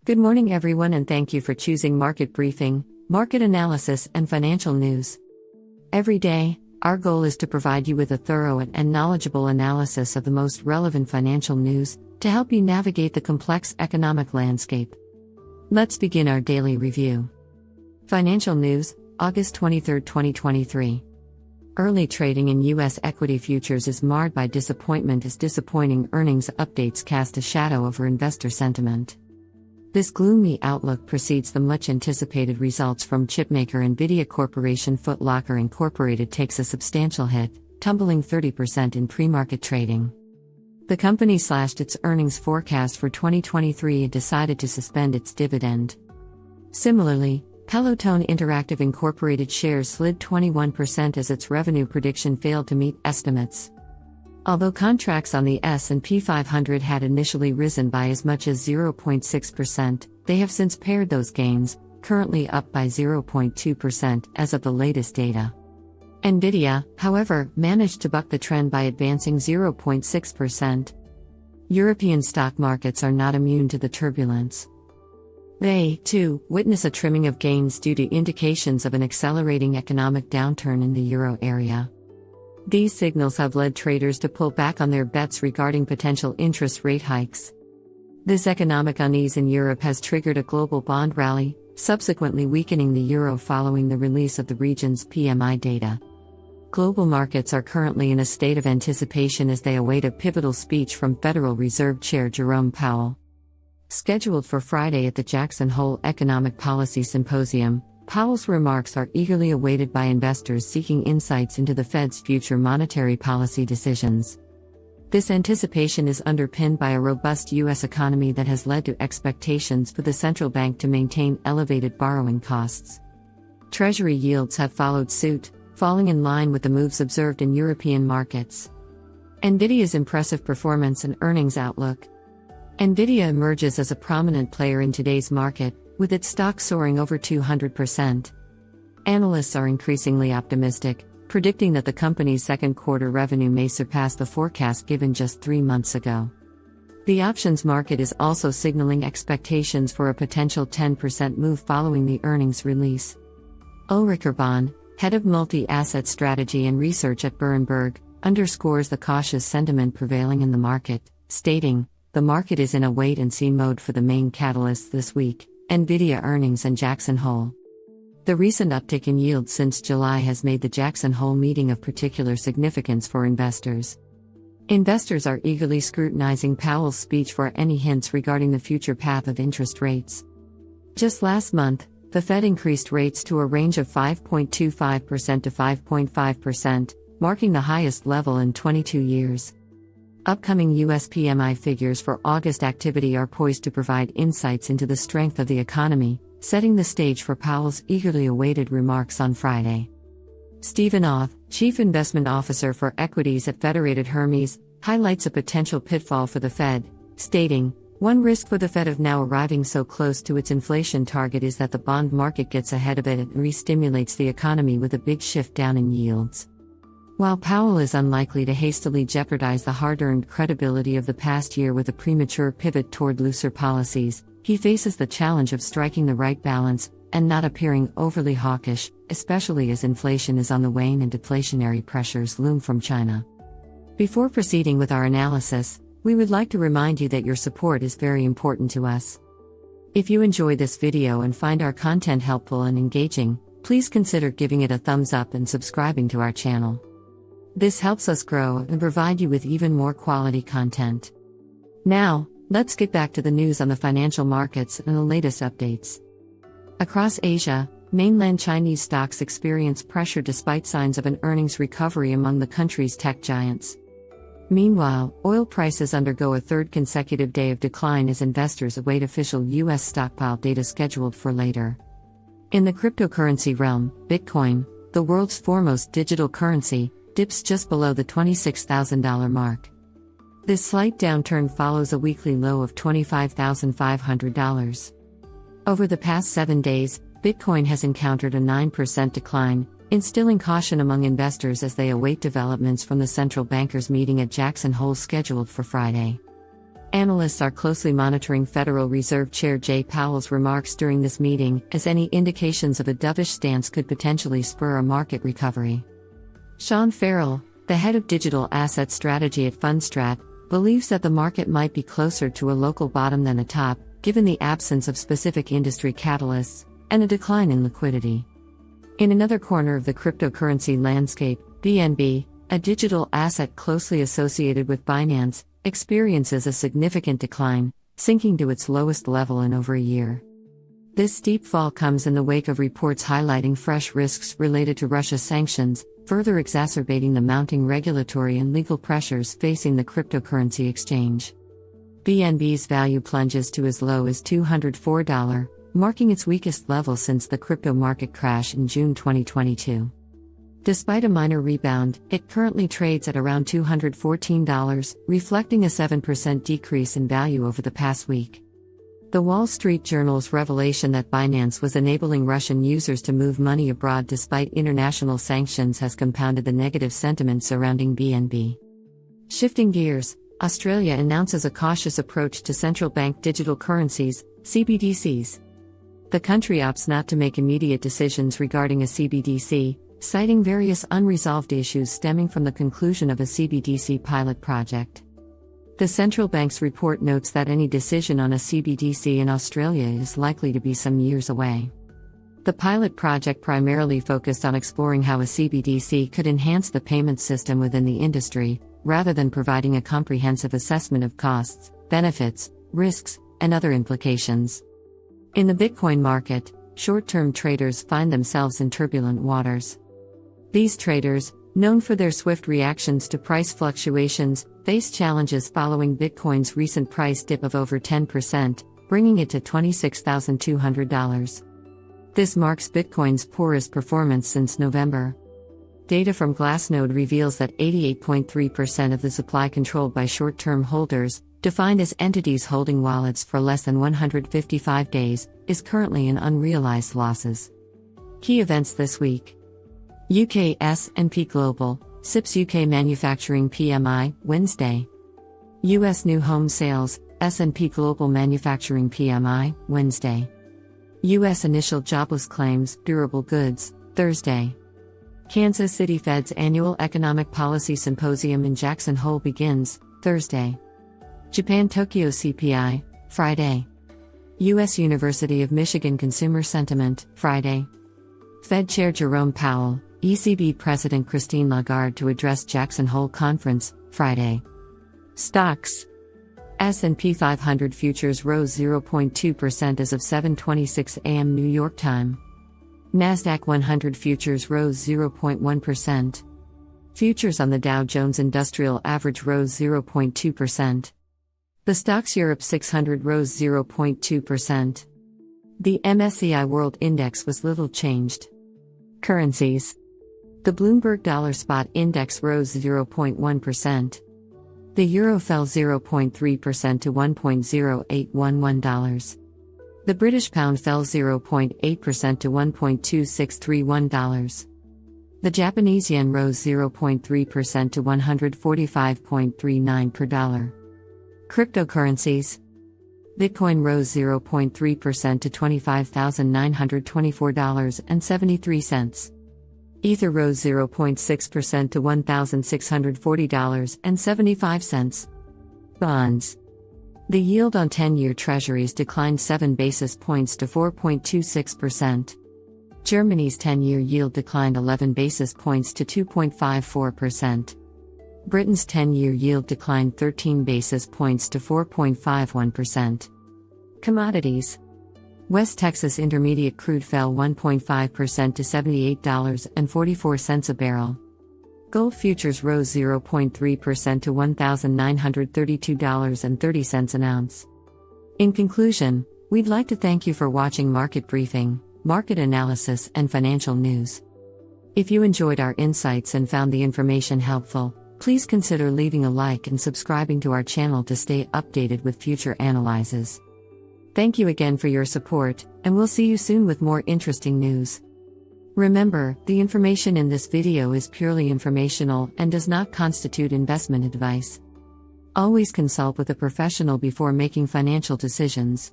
Good morning, everyone, and thank you for choosing Market Briefing, market analysis, and financial news. Every day, our goal is to provide you with a thorough and knowledgeable analysis of the most relevant financial news to help you navigate the complex economic landscape. Let's begin our daily review. Financial news, August 23, 2023. Early trading in U.S. equity futures is marred by disappointment as disappointing earnings updates cast a shadow over investor sentiment. This gloomy outlook precedes the much-anticipated results from chipmaker Nvidia Corporation. Foot Locker Incorporated takes a substantial hit, tumbling 30% in pre-market trading. The company slashed its earnings forecast for 2023 and decided to suspend its dividend. Similarly, Peloton Interactive Incorporated shares slid 21% as its revenue prediction failed to meet estimates. Although contracts on the S&P 500 had initially risen by as much as 0.6%, they have since pared those gains, currently up by 0.2% as of the latest data. Nvidia, however, managed to buck the trend by advancing 0.6%. European stock markets are not immune to the turbulence. They, too, witness a trimming of gains due to indications of an accelerating economic downturn in the euro area. These signals have led traders to pull back on their bets regarding potential interest rate hikes. This economic unease in Europe has triggered a global bond rally, subsequently weakening the euro following the release of the region's PMI data. Global markets are currently in a state of anticipation as they await a pivotal speech from Federal Reserve Chair Jerome Powell. Scheduled for Friday at the Jackson Hole Economic Policy Symposium, Powell's remarks are eagerly awaited by investors seeking insights into the Fed's future monetary policy decisions. This anticipation is underpinned by a robust U.S. economy that has led to expectations for the central bank to maintain elevated borrowing costs. Treasury yields have followed suit, falling in line with the moves observed in European markets. Nvidia's impressive performance and earnings outlook. Nvidia emerges as a prominent player in today's market, with its stock soaring over 200%. Analysts are increasingly optimistic, predicting that the company's second quarter revenue may surpass the forecast given just 3 months ago. The options market is also signaling expectations for a potential 10% move following the earnings release. Ulrich Urban, head of multi-asset strategy and research at Berenberg, underscores the cautious sentiment prevailing in the market, stating, "The market is in a wait-and-see mode for the main catalysts this week, Nvidia earnings and Jackson Hole." The recent uptick in yield since July has made the Jackson Hole meeting of particular significance for investors. Investors are eagerly scrutinizing Powell's speech for any hints regarding the future path of interest rates. Just last month, the Fed increased rates to a range of 5.25% to 5.5%, marking the highest level in 22 years. Upcoming U.S. PMI figures for August activity are poised to provide insights into the strength of the economy, setting the stage for Powell's eagerly awaited remarks on Friday. Stephen Auth, Chief Investment Officer for Equities at Federated Hermes, highlights a potential pitfall for the Fed, stating, "One risk for the Fed of now arriving so close to its inflation target is that the bond market gets ahead of it and re-stimulates the economy with a big shift down in yields." While Powell is unlikely to hastily jeopardize the hard-earned credibility of the past year with a premature pivot toward looser policies, he faces the challenge of striking the right balance and not appearing overly hawkish, especially as inflation is on the wane and deflationary pressures loom from China. Before proceeding with our analysis, we would like to remind you that your support is very important to us. If you enjoy this video and find our content helpful and engaging, please consider giving it a thumbs up and subscribing to our channel. This helps us grow and provide you with even more quality content. Now, let's get back to the news on the financial markets and the latest updates. Across Asia, mainland Chinese stocks experience pressure despite signs of an earnings recovery among the country's tech giants. Meanwhile, oil prices undergo a third consecutive day of decline as investors await official U.S. stockpile data scheduled for later. In the cryptocurrency realm, Bitcoin, the world's foremost digital currency, dips just below the $26,000 mark. This slight downturn follows a weekly low of $25,500. Over the past 7 days, Bitcoin has encountered a 9% decline, instilling caution among investors as they await developments from the central bankers' meeting at Jackson Hole scheduled for Friday. Analysts are closely monitoring Federal Reserve Chair Jay Powell's remarks during this meeting, as any indications of a dovish stance could potentially spur a market recovery. Sean Farrell, the head of digital asset strategy at Fundstrat, believes that the market might be closer to a local bottom than a top, given the absence of specific industry catalysts and a decline in liquidity. In another corner of the cryptocurrency landscape, BNB, a digital asset closely associated with Binance, experiences a significant decline, sinking to its lowest level in over a year. This steep fall comes in the wake of reports highlighting fresh risks related to Russia's sanctions, further exacerbating the mounting regulatory and legal pressures facing the cryptocurrency exchange. BNB's value plunges to as low as $204, marking its weakest level since the crypto market crash in June 2022. Despite a minor rebound, it currently trades at around $214, reflecting a 7% decrease in value over the past week. The Wall Street Journal's revelation that Binance was enabling Russian users to move money abroad despite international sanctions has compounded the negative sentiment surrounding BNB. Shifting gears, Australia announces a cautious approach to central bank digital currencies, CBDCs. The country opts not to make immediate decisions regarding a CBDC, citing various unresolved issues stemming from the conclusion of a CBDC pilot project. The central bank's report notes that any decision on a CBDC in Australia is likely to be some years away. The pilot project primarily focused on exploring how a CBDC could enhance the payment system within the industry, rather than providing a comprehensive assessment of costs, benefits, risks, and other implications. In the Bitcoin market, short-term traders find themselves in turbulent waters. These traders, known for their swift reactions to price fluctuations, face challenges following Bitcoin's recent price dip of over 10%, bringing it to $26,200. This marks Bitcoin's poorest performance since November. Data from Glassnode reveals that 88.3% of the supply controlled by short-term holders, defined as entities holding wallets for less than 155 days, is currently in unrealized losses. Key events this week. UK S&P Global, SIPS UK Manufacturing PMI, Wednesday. US New Home Sales, S&P Global Manufacturing PMI, Wednesday. US Initial Jobless Claims, Durable Goods, Thursday. Kansas City Fed's Annual Economic Policy Symposium in Jackson Hole begins, Thursday. Japan Tokyo CPI, Friday. US University of Michigan Consumer Sentiment, Friday. Fed Chair Jerome Powell, ECB President Christine Lagarde to address Jackson Hole Conference, Friday. Stocks. S&P 500 futures rose 0.2% as of 7:26 a.m. New York time. Nasdaq 100 futures rose 0.1%. Futures on the Dow Jones Industrial Average rose 0.2%. The Stoxx Europe 600 rose 0.2%. The MSCI World Index was little changed. Currencies. The Bloomberg Dollar Spot Index rose 0.1%. The euro fell 0.3% to $1.0811. The British pound fell 0.8% to $1.2631. The Japanese yen rose 0.3% to 145.39 per dollar. Cryptocurrencies. Bitcoin rose 0.3% to $25,924.73. Ether rose 0.6% to $1,640.75. Bonds. The yield on 10-year treasuries declined 7 basis points to 4.26%. Germany's 10-year yield declined 11 basis points to 2.54%. Britain's 10-year yield declined 13 basis points to 4.51%. Commodities. West Texas Intermediate crude fell 1.5% to $78.44 a barrel. Gold futures rose 0.3% to $1,932.30 an ounce. In conclusion, we'd like to thank you for watching Market Briefing, market analysis, and financial news. If you enjoyed our insights and found the information helpful, please consider leaving a like and subscribing to our channel to stay updated with future analyses. Thank you again for your support, and we'll see you soon with more interesting news. Remember, the information in this video is purely informational and does not constitute investment advice. Always consult with a professional before making financial decisions.